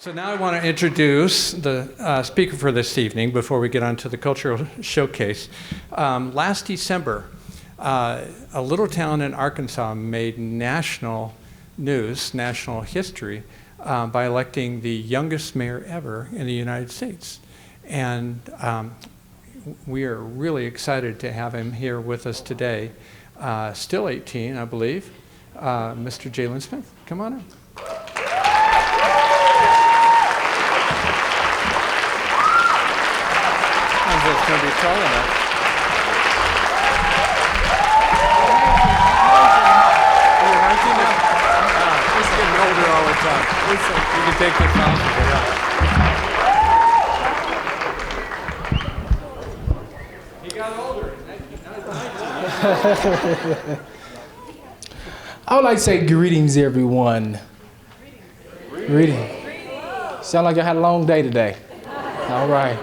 So now I want to introduce the speaker for this evening before we get on to the cultural showcase. Last December, a little town in Arkansas made national news, national history, by electing the youngest mayor ever in the United States. And we are really excited to have him here with us today. Still 18, I believe. Mr. Jaylen Smith, come on in. It's going to be tall enough. He's getting older all the time. You can take the He got older. I would like to say greetings, everyone. Greetings. Sound like I had a long day today. All right.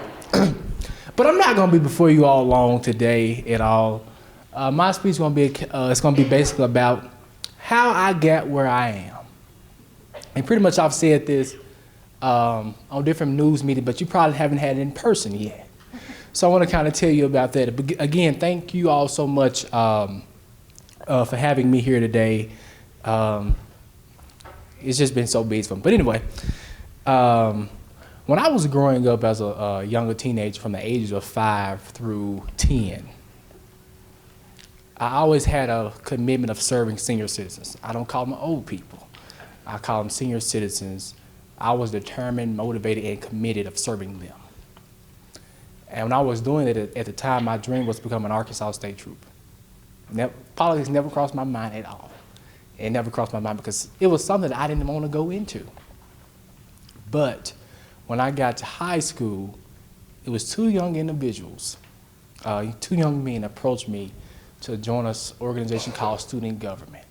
But I'm not going to be before you all long today at all. My speech is going to be basically about how I got where I am. And pretty much I've said this on different news meetings, but you probably haven't had it in person yet. So I want to kind of tell you about that. But again, thank you all so much for having me here today. It's just been so busy. But anyway, when I was growing up as a younger teenager from the ages of 5 through 10, I always had a commitment of serving senior citizens. I don't call them old people. I call them senior citizens. I was determined, motivated, and committed of serving them. And when I was doing it at the time, my dream was to become an Arkansas State Trooper. Politics never crossed my mind at all. It never crossed my mind because it was something that I didn't want to go into. But when I got to high school, it was two young individuals, two young men approached me to join an organization called Student Government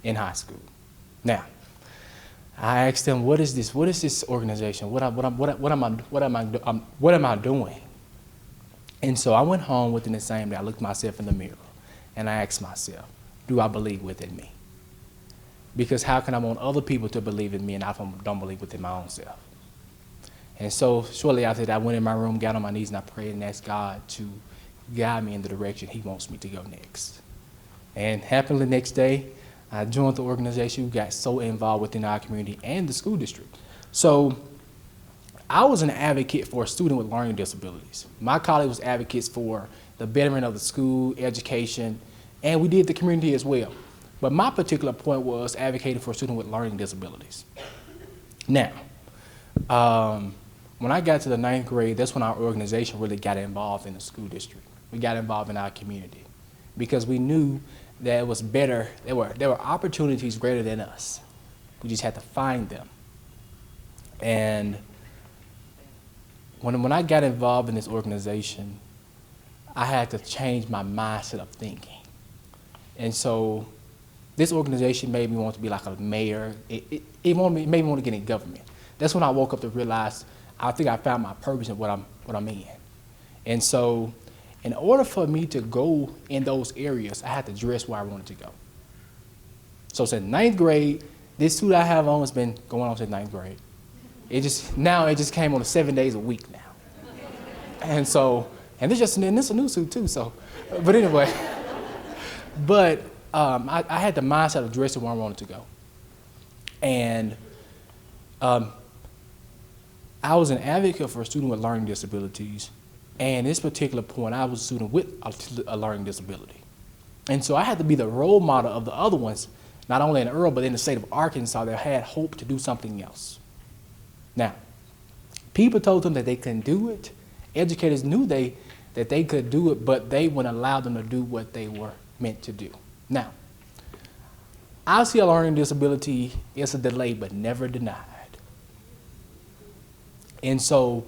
in high school. Now, I asked them, what is this? What is this organization? What am I doing? And so I went home within the same day. I looked myself in the mirror and I asked myself, do I believe within me? Because how can I want other people to believe in me and I don't believe within my own self? And so shortly after that, I went in my room, got on my knees, and I prayed and asked God to guide me in the direction He wants me to go next. And happily the next day, I joined the organization. We got so involved within our community and the school district. So I was an advocate for a student with learning disabilities. My colleague was advocates for the betterment of the school, education, and we did the community as well. But my particular point was advocating for a student with learning disabilities. Now, when I got to the 9th grade, that's when our organization really got involved in the school district. We got involved in our community because we knew that it was better. There were opportunities greater than us. We just had to find them. And when I got involved in this organization, I had to change my mindset of thinking. And so this organization made me want to be like a mayor. It made me want to get in government. That's when I woke up to realize I think I found my purpose in what I'm in. And so in order for me to go in those areas, I had to dress where I wanted to go. So since 9th grade, this suit I have on has been going on since 9th grade. It just came on 7 days a week now. And this is a new suit too, so, but anyway. But I had the mindset of dressing where I wanted to go. And I was an advocate for a student with learning disabilities, and at this particular point, I was a student with a learning disability. And so I had to be the role model of the other ones, not only in Earl, but in the state of Arkansas that had hope to do something else. Now, people told them that they couldn't do it. Educators knew that they could do it, but they wouldn't allow them to do what they were meant to do. Now, I see a learning disability as a delay, but never denied. And so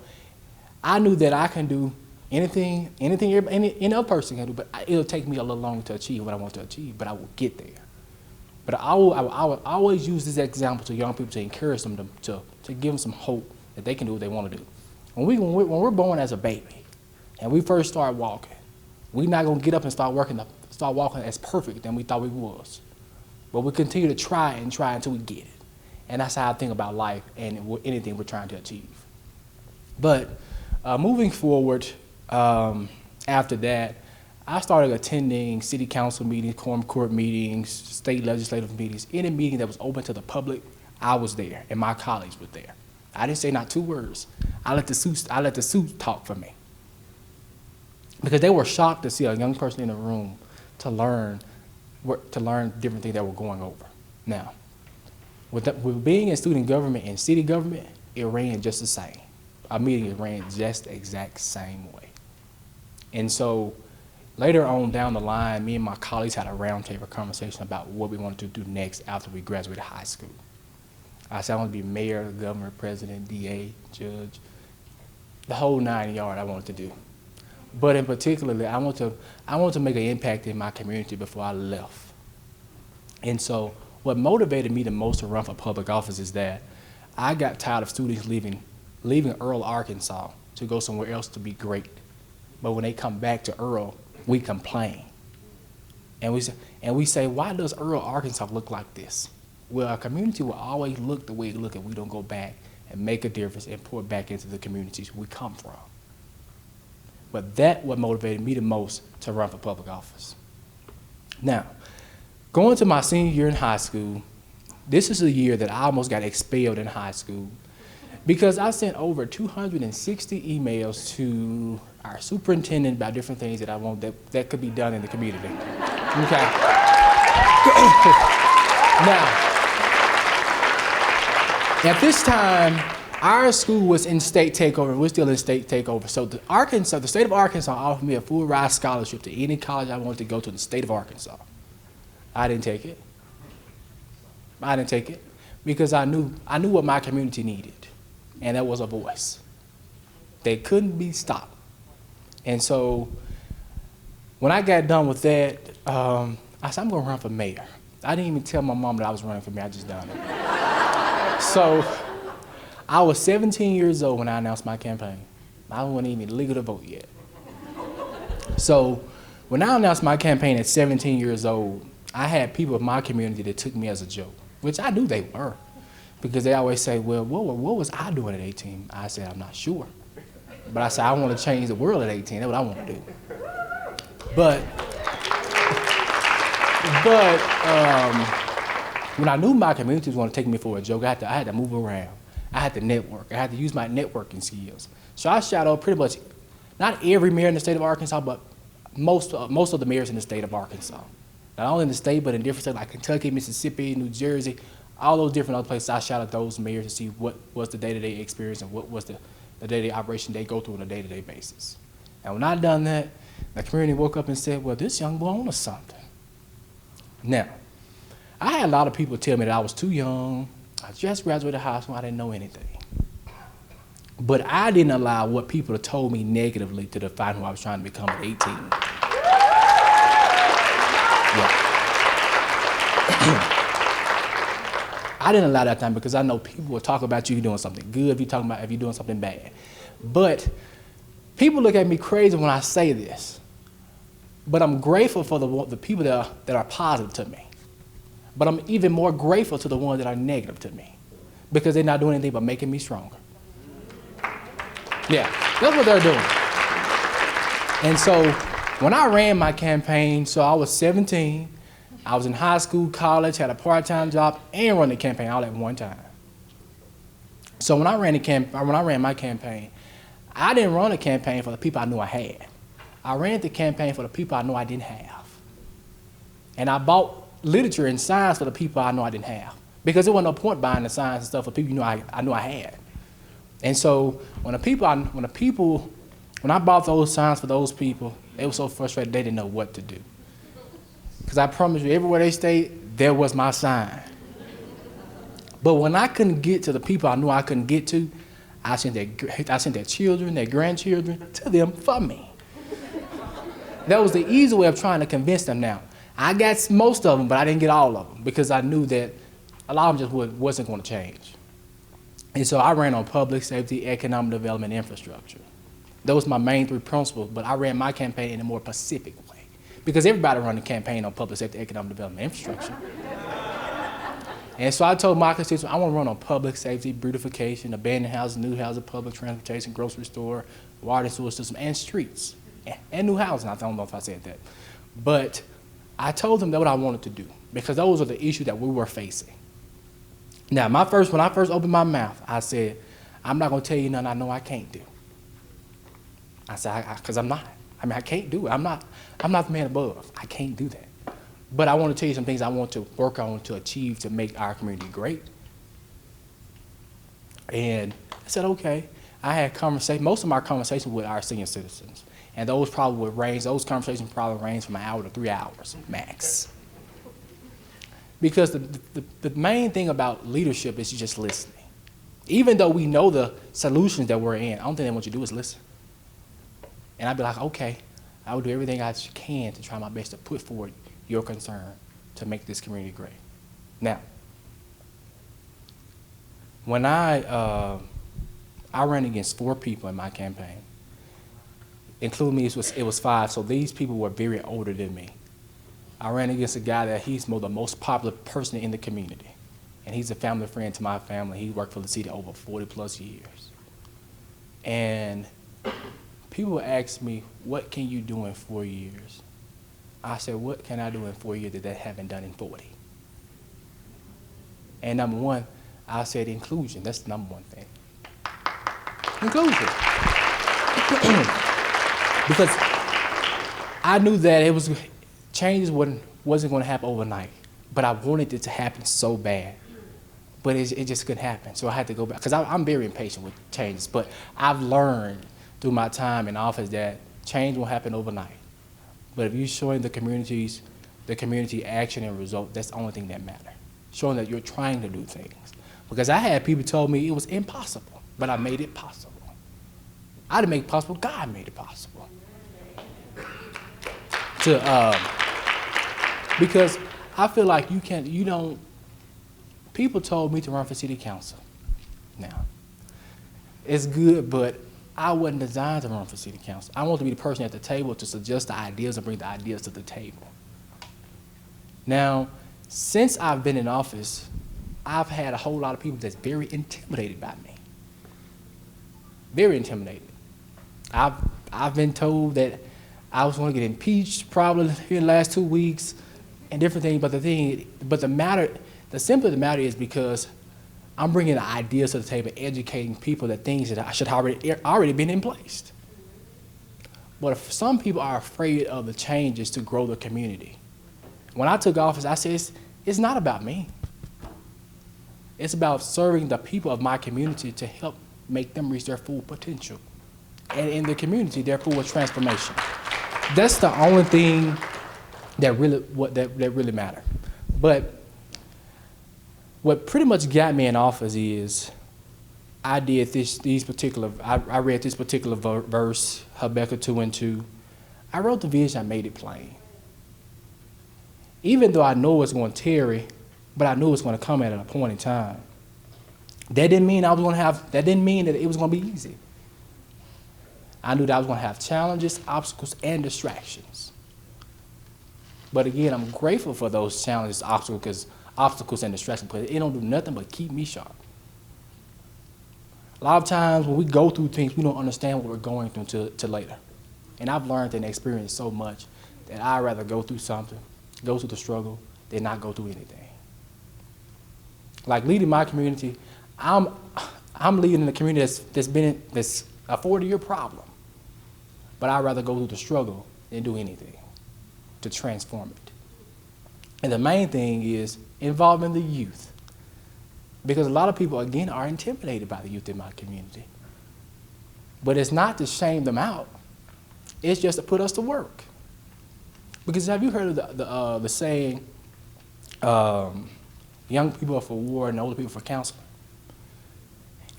I knew that I can do anything any other person can do, but it'll take me a little longer to achieve what I want to achieve, but I will get there. But I will always use this example to young people to encourage them to give them some hope that they can do what they want to do. When we're born as a baby and we first start walking, we're not going to get up and start walking as perfect than we thought we was. But we continue to try until we get it. And that's how I think about life and anything we're trying to achieve. But moving forward, after that, I started attending city council meetings, quorum court meetings, state legislative meetings. Any meeting that was open to the public, I was there, and my colleagues were there. I didn't say not 2 words. I let the suits talk for me. Because they were shocked to see a young person in the room to learn different things that were going over. Now, with being in student government and city government, it ran just the same. Our meeting ran just the exact same way. And so later on down the line, me and my colleagues had a roundtable conversation about what we wanted to do next after we graduated high school. I said I want to be mayor, governor, president, DA, judge, the whole 9 yards I wanted to do. But in particular, I want to make an impact in my community before I left. And so what motivated me the most to run for public office is that I got tired of students leaving Earl, Arkansas to go somewhere else to be great. But when they come back to Earl, we complain. And we say, why does Earl, Arkansas look like this? Well, our community will always look the way it looks if we don't go back and make a difference and pour back into the communities we come from. But that's what motivated me the most to run for public office. Now, going to my senior year in high school, this is a year that I almost got expelled in high school because I sent over 260 emails to our superintendent about different things that I want that could be done in the community. Okay. Now, at this time, our school was in state takeover. We're still in state takeover. So the state of Arkansas offered me a full ride scholarship to any college I wanted to go to in the state of Arkansas. I didn't take it. I didn't take it because I knew what my community needed, and that was a voice. They couldn't be stopped. And so when I got done with that, I said, I'm going to run for mayor. I didn't even tell my mom that I was running for mayor. I just done it. So I was 17 years old when I announced my campaign. I wasn't even legal to vote yet. So when I announced my campaign at 17 years old, I had people in my community that took me as a joke, which I knew they were, because they always say, well, what was I doing at 18? I said, I'm not sure. But I said, I want to change the world at 18. That's what I want to do. But when I knew my community was going to take me for a joke, I had to move around. I had to network. I had to use my networking skills. So I shadowed pretty much, not every mayor in the state of Arkansas, but most of the mayors in the state of Arkansas. Not only in the state, but in different states like Kentucky, Mississippi, New Jersey, all those different other places. I shadowed those mayors to see what was the day-to-day experience and what was the day-to-day operation they go through on a day-to-day basis. And when I done that, the community woke up and said, well, this young boy owns something. Now, I had a lot of people tell me that I was too young. I just graduated high school. I didn't know anything. But I didn't allow what people had told me negatively to define who I was trying to become at 18. Yeah. I didn't allow that time because I know people will talk about you doing something good if you're doing something bad. But people look at me crazy when I say this. But I'm grateful for the people that are positive to me. But I'm even more grateful to the ones that are negative to me because they're not doing anything but making me stronger. Yeah, that's what they're doing. And so when I ran my campaign, so I was 17, I was in high school, college, had a part-time job, and run the campaign all at one time. So when I ran my campaign, I didn't run a campaign for the people I knew I had. I ran the campaign for the people I knew I didn't have. And I bought literature and science for the people I know I didn't have. Because there wasn't no point buying the science and stuff for people I knew I had. And so when I bought those signs for those people, they were so frustrated they didn't know what to do. Because I promise you, everywhere they stayed, there was my sign. But when I couldn't get to the people I knew I couldn't get to, I sent their children, their grandchildren to them for me. That was the easy way of trying to convince them now. I got most of them, but I didn't get all of them because I knew that a lot of them just wasn't going to change. And so I ran on public safety, economic development, infrastructure. Those were my main 3 principles, but I ran my campaign in a more specific way because everybody run a campaign on public safety, economic development, infrastructure. And so I told my constituents, I want to run on public safety, beautification, abandoned houses, new houses, public transportation, grocery store, water and sewer system, and streets, and new housing. I don't know if I said that. But I told them that what I wanted to do, because those are the issues that we were facing. Now, when I first opened my mouth, I said, I'm not going to tell you nothing I know I can't do. I said, because I'm not. I mean, I can't do it. I'm not the man above. I can't do that. But I want to tell you some things I want to work on to achieve to make our community great. And I said, okay. I had most of my conversations with our senior citizens. And those conversations probably range from an hour to 3 hours max. Because the main thing about leadership is just listening. Even though we know the solutions that we're in, the only thing they want you to do is listen. And I'd be like, okay, I will do everything I can to try my best to put forward your concern to make this community great. Now, when I ran against 4 people in my campaign, including me, it was 5, so these people were very older than me. I ran against a guy that he's the most popular person in the community, and he's a family friend to my family. He worked for the city over 40 plus years. And people ask me, what can you do in 4 years? I said, what can I do in 4 years that they haven't done in 40? And number one, I said inclusion. That's the number one thing. Inclusion. Because I knew that changes wasn't going to happen overnight, but I wanted it to happen so bad. But it just couldn't happen, so I had to go back. Because I'm very impatient with changes, but I've learned through my time in office that change won't happen overnight. But if you're showing the community action and result, that's the only thing that matters. Showing that you're trying to do things. Because I had people tell me it was impossible, but I made it possible. I didn't make it possible, God made it possible. Because I feel like people told me to run for city council. Now, it's good, but I wasn't designed to run for city council. I want to be the person at the table to suggest the ideas and bring the ideas to the table. Now, since I've been in office, I've had a whole lot of people that's very intimidated by me. Very intimidated. I've been told that I was going to get impeached probably here in the last 2 weeks and different things, the simple of the matter is because I'm bringing the ideas to the table, educating people that things that I should already been in place. But if some people are afraid of the changes to grow the community. When I took office, I said, it's not about me. It's about serving the people of my community to help make them reach their full potential. And in the community, their full transformation. That's the only thing that really matters. But what pretty much got me in office is I read this particular verse, Habakkuk 2:2. I wrote the vision, I made it plain. Even though I know it's going to tarry, but I knew it's going to come at an appointed time. That didn't mean that it was going to be easy. I knew that I was going to have challenges, obstacles, and distractions. But again, I'm grateful for those challenges, obstacles, and distractions, because it don't do nothing but keep me sharp. A lot of times when we go through things, we don't understand what we're going through till later. And I've learned and experienced so much that I'd rather go through something, go through the struggle, than not go through anything. Like leading my community, I'm leading a community that's a 40-year problem. But I'd rather go through the struggle than do anything to transform it. And the main thing is involving the youth. Because a lot of people, again, are intimidated by the youth in my community. But it's not to shame them out. It's just to put us to work. Because have you heard of the saying, young people are for war and older people for counseling?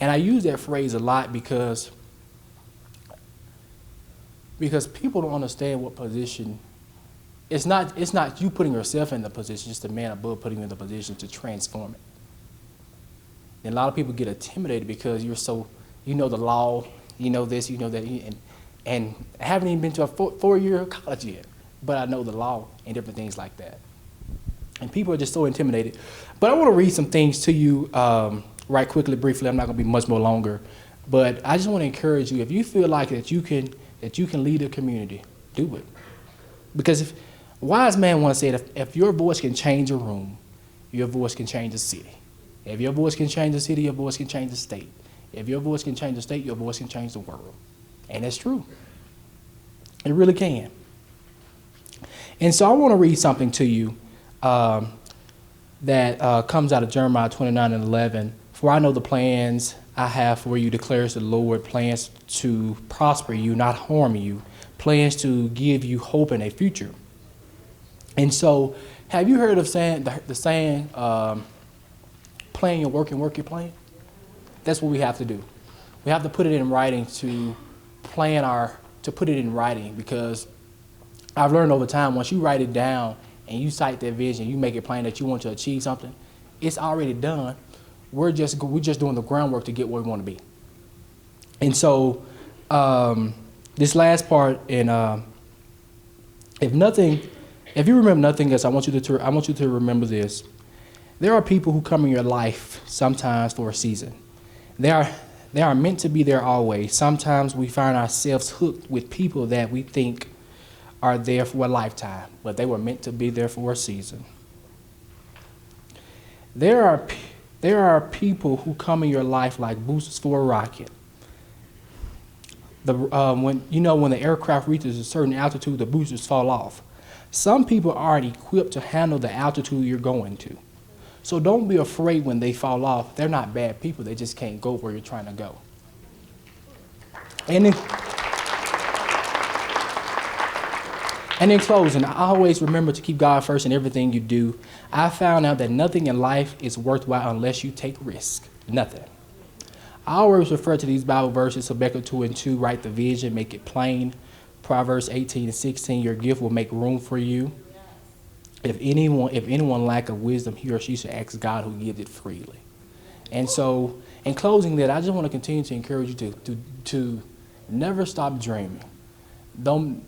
And I use that phrase a lot because people don't understand what position. It's not you putting yourself in the position, it's the man above putting you in the position to transform it. And a lot of people get intimidated because you know the law, you know this, you know that, and I haven't even been to a four-year college yet, but I know the law and different things like that. And people are just so intimidated. But I want to read some things to you right quickly, briefly. I'm not going to be much more longer. But I just want to encourage you, if you feel like that you can lead a community, do it. Because if a wise man once said, if your voice can change a room, your voice can change a city. If your voice can change the city, your voice can change the state. If your voice can change the state, your voice can change the world. And that's true. It really can. And so I want to read something to you that comes out of Jeremiah 29:11. For I know the plans I have for you, declares the Lord, plans to prosper you, not harm you, plans to give you hope and a future. And so, have you heard of the saying, plan your work and work your plan? That's what we have to do. We have to put it in writing to put it in writing, because I've learned over time, once you write it down and you cite that vision, you make it plain that you want to achieve something, it's already done. We're just doing the groundwork to get where we want to be. And so this last part, and if you remember nothing else, I want you to remember this. There are people who come in your life sometimes for a season. They are meant to be there always. Sometimes we find ourselves hooked with people that we think are there for a lifetime, but they were meant to be there for a season. There are people who come in your life like boosters for a rocket. When the aircraft reaches a certain altitude, the boosters fall off. Some people aren't equipped to handle the altitude you're going to. So don't be afraid when they fall off. They're not bad people. They just can't go where you're trying to go. And in closing, I always remember to keep God first in everything you do. I found out that nothing in life is worthwhile unless you take risk. Nothing. I always refer to these Bible verses, Habakkuk 2:2, write the vision, make it plain. Proverbs 18:16, your gift will make room for you. If anyone lack of wisdom, he or she should ask God, who gives it freely. And so, in closing that, I just want to continue to encourage you to never stop dreaming. Don't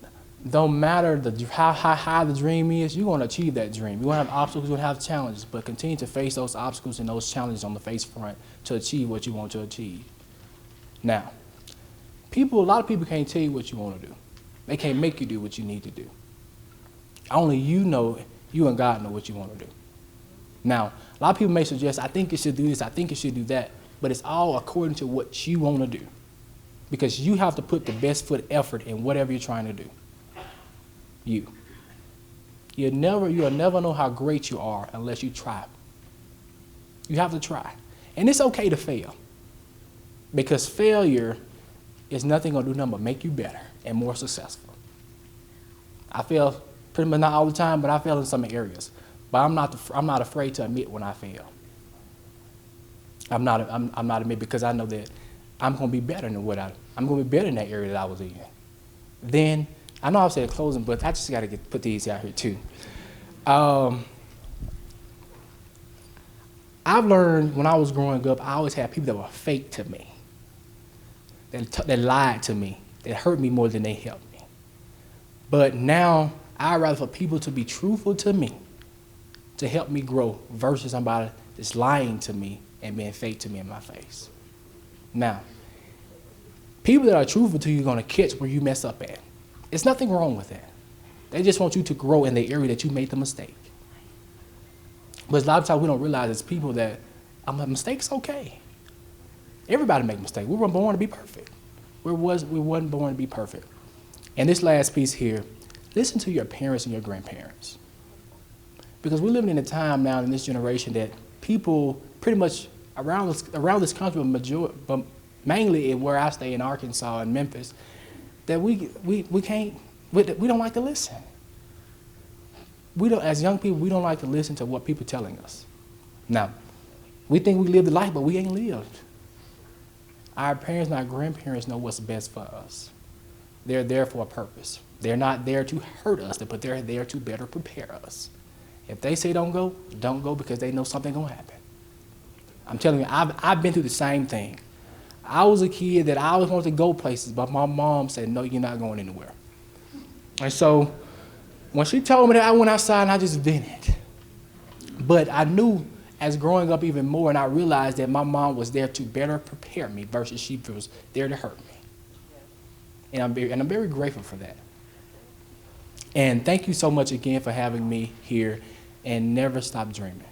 matter how high the dream is, you're going to achieve that dream. You're going to have obstacles, you're going to have challenges, but continue to face those obstacles and those challenges on the face front to achieve what you want to achieve. Now, a lot of people can't tell you what you want to do. They can't make you do what you need to do. Only you and God know what you want to do. Now, a lot of people may suggest, I think you should do this, I think you should do that, but it's all according to what you want to do, because you have to put the best foot effort in whatever you're trying to do. You'll never know how great you are unless you try. You have to try. And it's okay to fail, because failure is nothing going to do nothing but make you better and more successful. I fail pretty much not all the time, but I fail in some areas. But I'm not afraid to admit when I fail. I'm not admit, because I know that I'm going to be better than I'm going to be better in that area that I was in. Then, I know I've said closing, but I just got to put these out here too. I've learned when I was growing up, I always had people that were fake to me, that lied to me, that hurt me more than they helped me. But now, I'd rather for people to be truthful to me, to help me grow, versus somebody that's lying to me and being fake to me in my face. Now, people that are truthful to you are going to catch where you mess up at. There's nothing wrong with that. They just want you to grow in the area that you made the mistake. But a lot of times we don't realize as people that a mistake's okay. Everybody make mistakes. We weren't born to be perfect. We wasn't born to be perfect. And this last piece here, listen to your parents and your grandparents. Because we're living in a time now in this generation that people pretty much around this country, but mainly where I stay in Arkansas and Memphis, that we don't like to listen. As young people, we don't like to listen to what people are telling us. Now, we think we lived the life, but we ain't lived. Our parents and our grandparents know what's best for us. They're there for a purpose. They're not there to hurt us, but they're there to better prepare us. If they say don't go, because they know something's gonna happen. I'm telling you, I've been through the same thing. I was a kid that I always wanted to go places, but my mom said, no, you're not going anywhere. And so when she told me that, I went outside and I just vented. But I knew as growing up even more, and I realized that my mom was there to better prepare me versus she was there to hurt me. And I'm very grateful for that. And thank you so much again for having me here, and never stop dreaming.